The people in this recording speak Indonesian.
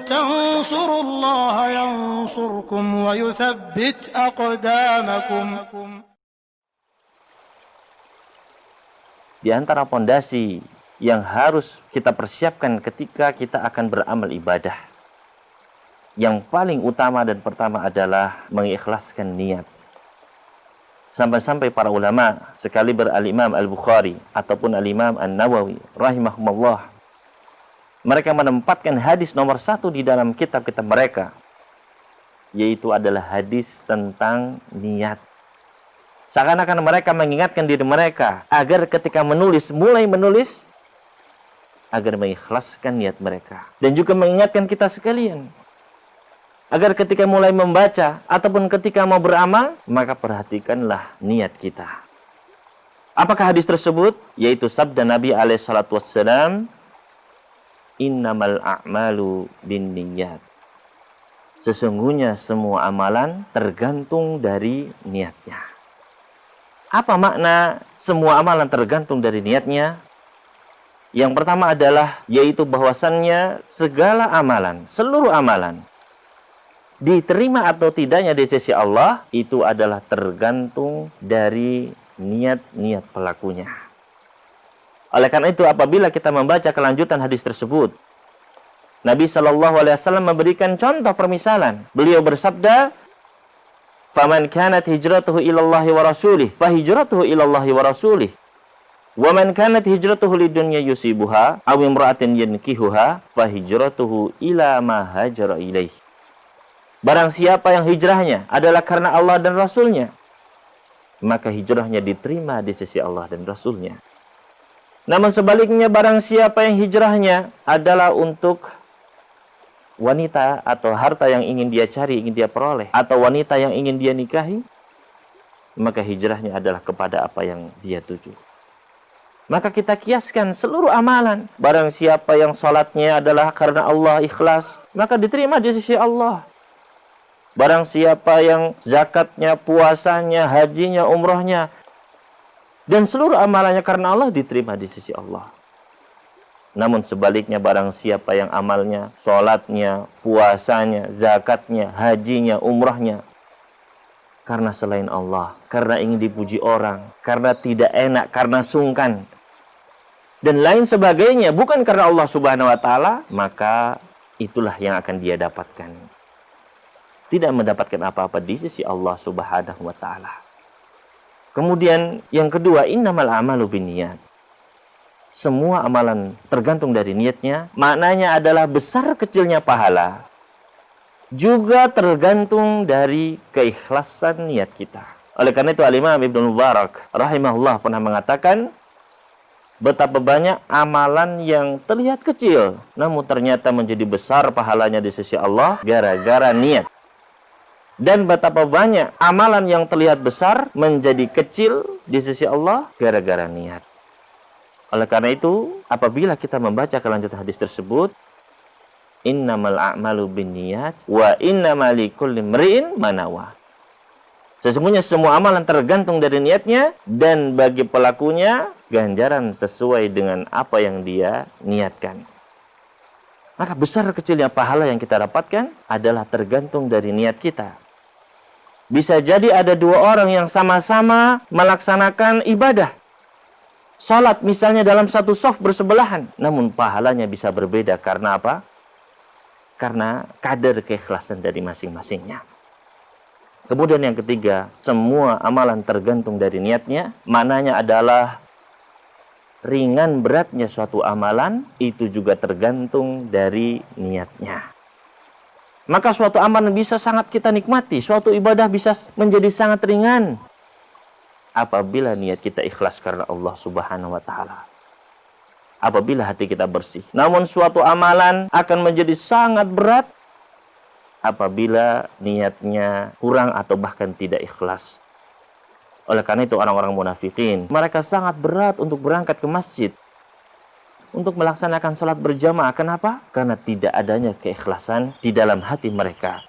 تنصروا الله ينصركم ويثبت أقدامكم. Di antara pondasi yang harus kita persiapkan ketika kita akan beramal ibadah, yang paling utama dan pertama adalah mengikhlaskan niat. Sampai-sampai para ulama, sekaliber Al-Imam Al-Bukhari ataupun Al-Imam An-Nawawi rahimahumullah, mereka menempatkan hadis nomor 1 di dalam kitab-kitab mereka, yaitu adalah hadis tentang niat. Seakan-akan mereka mengingatkan diri mereka agar ketika mulai menulis, agar mengikhlaskan niat mereka. Dan juga mengingatkan kita sekalian, agar ketika mulai membaca ataupun ketika mau beramal, maka perhatikanlah niat kita. Apakah hadis tersebut? Yaitu sabda Nabi SAW, innamal a'malu binniyat. Sesungguhnya semua amalan tergantung dari niatnya. Apa makna semua amalan tergantung dari niatnya? Yang pertama adalah, yaitu bahwasannya segala amalan, seluruh amalan, diterima atau tidaknya di sisi Allah, itu adalah tergantung dari niat-niat pelakunya. Oleh karena itu, apabila kita membaca kelanjutan hadis tersebut, Nabi SAW memberikan contoh permisalan. Beliau bersabda, "Faman kanat hijratuhu ilallahi wa rasulih, fa hijratuhu ilallahi wa rasulih. Wa man kanat hijratuhu lidunya yusibuha, aw imra'atin yankihuha, fa hijratuhu ila ma hajara ilaih." Barang siapa yang hijrahnya adalah karena Allah dan Rasulnya, maka hijrahnya diterima di sisi Allah dan Rasulnya. Namun sebaliknya, barang siapa yang hijrahnya adalah untuk wanita atau harta yang ingin dia cari, ingin dia peroleh, atau wanita yang ingin dia nikahi, maka hijrahnya adalah kepada apa yang dia tuju. Maka kita kiaskan seluruh amalan. Barang siapa yang sholatnya adalah karena Allah ikhlas, maka diterima di sisi Allah. Barang siapa yang zakatnya, puasanya, hajinya, umrohnya, dan seluruh amalannya karena Allah, diterima di sisi Allah. Namun sebaliknya, barang siapa yang amalnya, sholatnya, puasanya, zakatnya, hajinya, umrohnya, karena selain Allah, karena ingin dipuji orang, karena tidak enak, karena sungkan, dan lain sebagainya, bukan karena Allah Subhanahu wa Ta'ala, maka itulah yang akan dia dapatkan. Tidak mendapatkan apa-apa di sisi Allah Subhanahu wa Ta'ala. Kemudian yang kedua, innamal a'malu binniyat. Semua amalan tergantung dari niatnya. Maknanya adalah besar kecilnya pahala juga tergantung dari keikhlasan niat kita. Oleh karena itu, Al-Imam Ibnu Mubarak rahimahullah pernah mengatakan, betapa banyak amalan yang terlihat kecil, namun ternyata menjadi besar pahalanya di sisi Allah gara-gara niat. Dan betapa banyak amalan yang terlihat besar menjadi kecil di sisi Allah gara-gara niat. Oleh karena itu, apabila kita membaca kelanjutan hadis tersebut, innamal a'malu binniyat wa innamal likulli imri'in ma nawa. Sesungguhnya semua amalan tergantung dari niatnya, dan bagi pelakunya ganjaran sesuai dengan apa yang dia niatkan. Maka besar kecilnya pahala yang kita dapatkan adalah tergantung dari niat kita. Bisa jadi ada dua orang yang sama-sama melaksanakan ibadah. Salat misalnya dalam satu shaf bersebelahan, namun pahalanya bisa berbeda. Karena apa? Karena kadar keikhlasan dari masing-masingnya. Kemudian yang ketiga, semua amalan tergantung dari niatnya. Maknanya adalah ringan beratnya suatu amalan itu juga tergantung dari niatnya. Maka suatu amalan bisa sangat kita nikmati, suatu ibadah bisa menjadi sangat ringan apabila niat kita ikhlas karena Allah Subhanahu wa Ta'ala. Apabila hati kita bersih. Namun suatu amalan akan menjadi sangat berat apabila niatnya kurang atau bahkan tidak ikhlas. Oleh karena itu, orang-orang munafikin, mereka sangat berat untuk berangkat ke masjid, untuk melaksanakan sholat berjamaah. Kenapa? Karena tidak adanya keikhlasan di dalam hati mereka.